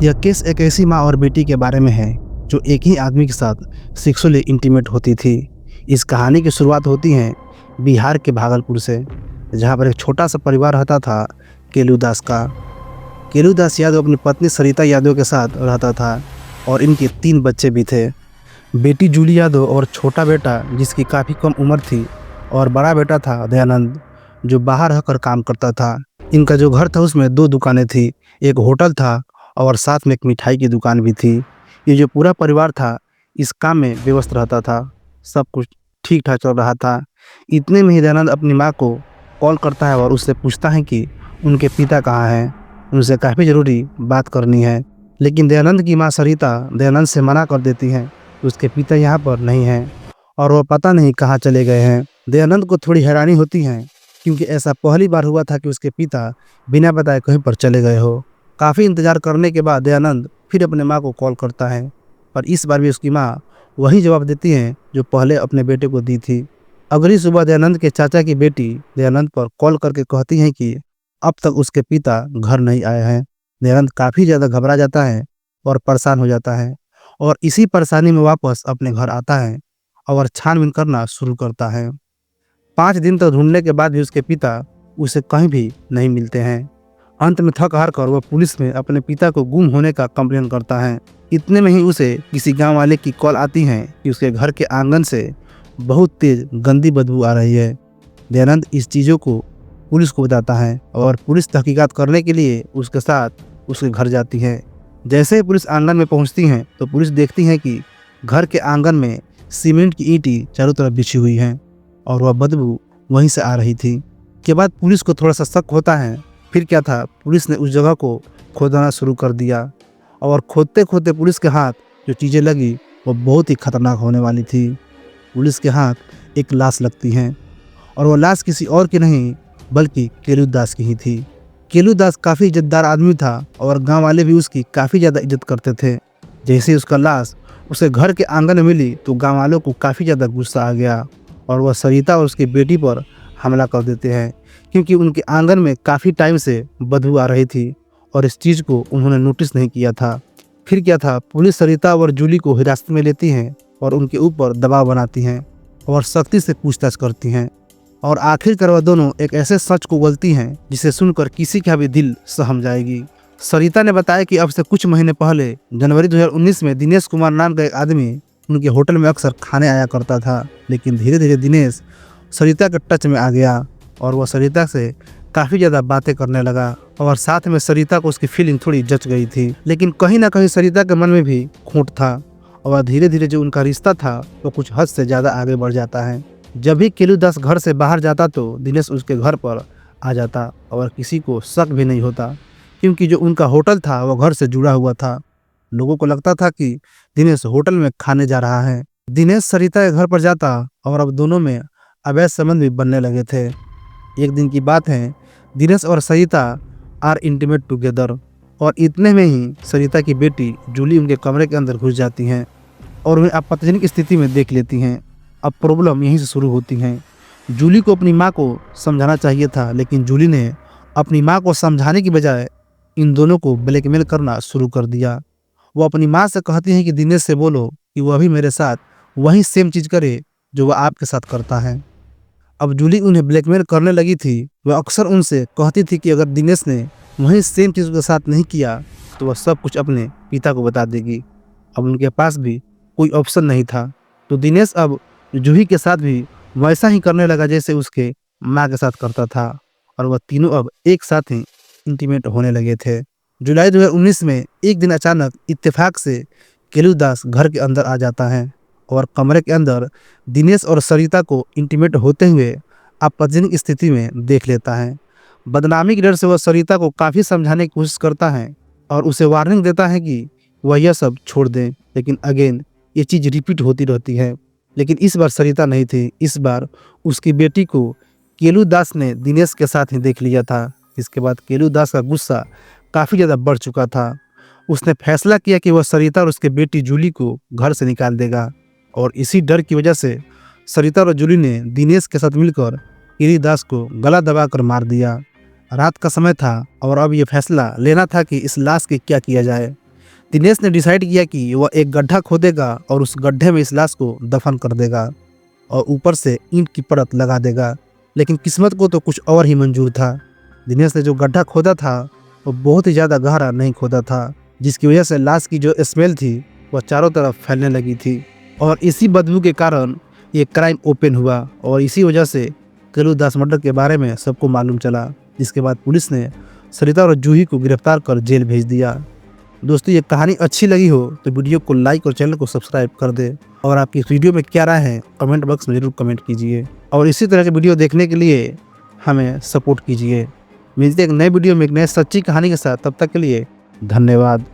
यह केस एक ऐसी माँ और बेटी के बारे में है जो एक ही आदमी के साथ सेक्सुअली इंटीमेट होती थी। इस कहानी की शुरुआत होती है बिहार के भागलपुर से, जहाँ पर एक छोटा सा परिवार रहता था केलू दास का। केलू दास यादव अपनी पत्नी सरिता यादव के साथ रहता था और इनके 3 बच्चे भी थे, बेटी जूली यादव और छोटा बेटा जिसकी काफ़ी कम उम्र थी, और बड़ा बेटा था दयानंद जो बाहर रहकर काम करता था। इनका जो घर था उसमें 2 दुकानें थी, एक होटल था और साथ में एक मिठाई की दुकान भी थी। ये जो पूरा परिवार था इस काम में व्यस्त रहता था, सब कुछ ठीक ठाक चल रहा था। इतने में ही दयानंद अपनी माँ को कॉल करता है और उससे पूछता है कि उनके पिता कहाँ हैं, उनसे काफ़ी ज़रूरी बात करनी है। लेकिन दयानंद की माँ सरिता दयानंद से मना कर देती हैं कि उसके पिता यहाँ पर नहीं हैं और वह पता नहीं कहाँ चले गए हैं। दयानंद को थोड़ी हैरानी होती है क्योंकि ऐसा पहली बार हुआ था कि उसके पिता बिना बताए कहीं पर चले गए हो। काफ़ी इंतज़ार करने के बाद दयानंद फिर अपने माँ को कॉल करता है, पर इस बार भी उसकी माँ वही जवाब देती है जो पहले अपने बेटे को दी थी। अगली सुबह दयानंद के चाचा की बेटी दयानंद पर कॉल करके कहती है कि अब तक उसके पिता घर नहीं आए हैं। दयानंद काफ़ी ज़्यादा घबरा जाता है और परेशान हो जाता है और इसी परेशानी में वापस अपने घर आता है और छानबीन करना शुरू करता है। 5 दिन तक ढूंढने के बाद भी उसके पिता उसे कहीं भी नहीं मिलते हैं। अंत में थक हार कर वह पुलिस में अपने पिता को गुम होने का कंप्लेन करता है। इतने में ही उसे किसी गांव वाले की कॉल आती है कि उसके घर के आंगन से बहुत तेज गंदी बदबू आ रही है। दयानंद इस चीज़ों को पुलिस को बताता है और पुलिस तहकीकात करने के लिए उसके साथ उसके घर जाती है। जैसे ही पुलिस आंगन में पहुंचती है तो पुलिस देखती है कि घर के आंगन में सीमेंट की ईंटें चारों तरफ बिछी हुई हैं और वह बदबू वहीं से आ रही थी। के बाद पुलिस को थोड़ा सा शक होता है। फिर क्या था, पुलिस ने उस जगह को खोदना शुरू कर दिया और खोदते खोदते पुलिस के हाथ जो चीज़ें लगी वो बहुत ही खतरनाक होने वाली थी। पुलिस के हाथ एक लाश लगती है और वह लाश किसी और की नहीं बल्कि केलू दास की ही थी। केलू दास काफ़ी इज्जतदार आदमी था और गांव वाले भी उसकी काफ़ी ज़्यादा इज्जत करते थे। जैसे ही उसका लाश उसे घर के आंगन में मिली तो गांव वालों को काफ़ी ज़्यादा गुस्सा आ गया और वह सरिता और उसकी बेटी पर हमला कर देते हैं क्योंकि उनके आंगन में काफ़ी टाइम से बदबू आ रही थी और इस चीज़ को उन्होंने नोटिस नहीं किया था। फिर क्या था, पुलिस सरिता और जूली को हिरासत में लेती हैं और उनके ऊपर दबाव बनाती हैं और सख्ती से पूछताछ करती हैं और आखिरकार वह दोनों एक ऐसे सच को बोलती हैं जिसे सुनकर किसी का भी दिल सहम जाएगी। सरिता ने बताया कि अब से कुछ महीने पहले जनवरी 2019 में दिनेश कुमार नाम का एक आदमी उनके होटल में अक्सर खाने आया करता था, लेकिन धीरे धीरे दिनेश सरिता के टच में आ गया और वह सरिता से काफ़ी ज़्यादा बातें करने लगा और साथ में सरिता को उसकी फीलिंग थोड़ी जच गई थी। लेकिन कहीं ना कहीं सरिता के मन में भी खोट था और धीरे धीरे जो उनका रिश्ता था वो कुछ हद से ज़्यादा आगे बढ़ जाता है। जब भी केलू दास घर से बाहर जाता तो दिनेश उसके घर पर आ जाता और किसी को शक भी नहीं होता क्योंकि जो उनका होटल था वो घर से जुड़ा हुआ था। लोगों को लगता था कि दिनेश होटल में खाने जा रहा है। दिनेश सरिता के घर पर जाता और अब दोनों में अवैध संबंध भी बनने लगे थे। एक दिन की बात है, दिनेश और सरिता आर इंटीमेट टुगेदर और इतने में ही सरिता की बेटी जूली उनके कमरे के अंदर घुस जाती हैं और उन्हें आपत्तिजनक स्थिति में देख लेती हैं। अब प्रॉब्लम यहीं से शुरू होती है। जूली को अपनी माँ को समझाना चाहिए था, लेकिन जूली ने अपनी माँ को समझाने की बजाय इन दोनों को ब्लैकमेल करना शुरू कर दिया। वो अपनी माँ से कहती है कि दिनेश से बोलो कि वह भी मेरे साथ वही सेम चीज़ करे जो वह आपके साथ करता है। अब जूली उन्हें ब्लैकमेल करने लगी थी। वह अक्सर उनसे कहती थी कि अगर दिनेश ने वही सेम चीज़ के साथ नहीं किया तो वह सब कुछ अपने पिता को बता देगी। अब उनके पास भी कोई ऑप्शन नहीं था, तो दिनेश अब जूही के साथ भी वैसा ही करने लगा जैसे उसके माँ के साथ करता था और वह तीनों अब एक साथ ही इंटीमेट होने लगे थे। जुलाई 2019 में एक दिन अचानक इत्तेफाक से केलू दास घर के अंदर आ जाता है और कमरे के अंदर दिनेश और सरिता को इंटीमेट होते हुए आपत्तिजनक स्थिति में देख लेता है। बदनामी के डर से वह सरिता को काफ़ी समझाने की कोशिश करता है और उसे वार्निंग देता है कि वह यह सब छोड़ दें, लेकिन अगेन ये चीज़ रिपीट होती रहती है। लेकिन इस बार सरिता नहीं थी, इस बार उसकी बेटी को केलू दास ने दिनेश के साथ ही देख लिया था। इसके बाद केलू दास का गुस्सा काफ़ी ज़्यादा बढ़ चुका था। उसने फैसला किया कि वह सरिता और उसकी बेटी जूली को घर से निकाल देगा और इसी डर की वजह से सरिता और जूली ने दिनेश के साथ मिलकर केलू दास को गला दबाकर मार दिया। रात का समय था और अब ये फैसला लेना था कि इस लाश की क्या किया जाए। दिनेश ने डिसाइड किया कि वह एक गड्ढा खोदेगा और उस गड्ढे में इस लाश को दफन कर देगा और ऊपर से ईंट की परत लगा देगा। लेकिन किस्मत को तो कुछ और ही मंजूर था। दिनेश ने जो गड्ढा खोदा था वो बहुत ही ज़्यादा गहरा नहीं खोदा था, जिसकी वजह से लाश की जो स्मेल थी वह चारों तरफ फैलने लगी थी और इसी बदबू के कारण ये क्राइम ओपन हुआ और इसी वजह से कलू दास मर्डर के बारे में सबको मालूम चला, जिसके बाद पुलिस ने सरिता और जूही को गिरफ्तार कर जेल भेज दिया। दोस्तों, ये कहानी अच्छी लगी हो तो वीडियो को लाइक और चैनल को सब्सक्राइब कर दे और आपकी इस वीडियो में क्या राय है कमेंट बॉक्स में ज़रूर कमेंट कीजिए और इसी तरह के वीडियो देखने के लिए हमें सपोर्ट कीजिए। मिलते हैं एक नए वीडियो में एक नए सच्ची कहानी के साथ। तब तक के लिए धन्यवाद।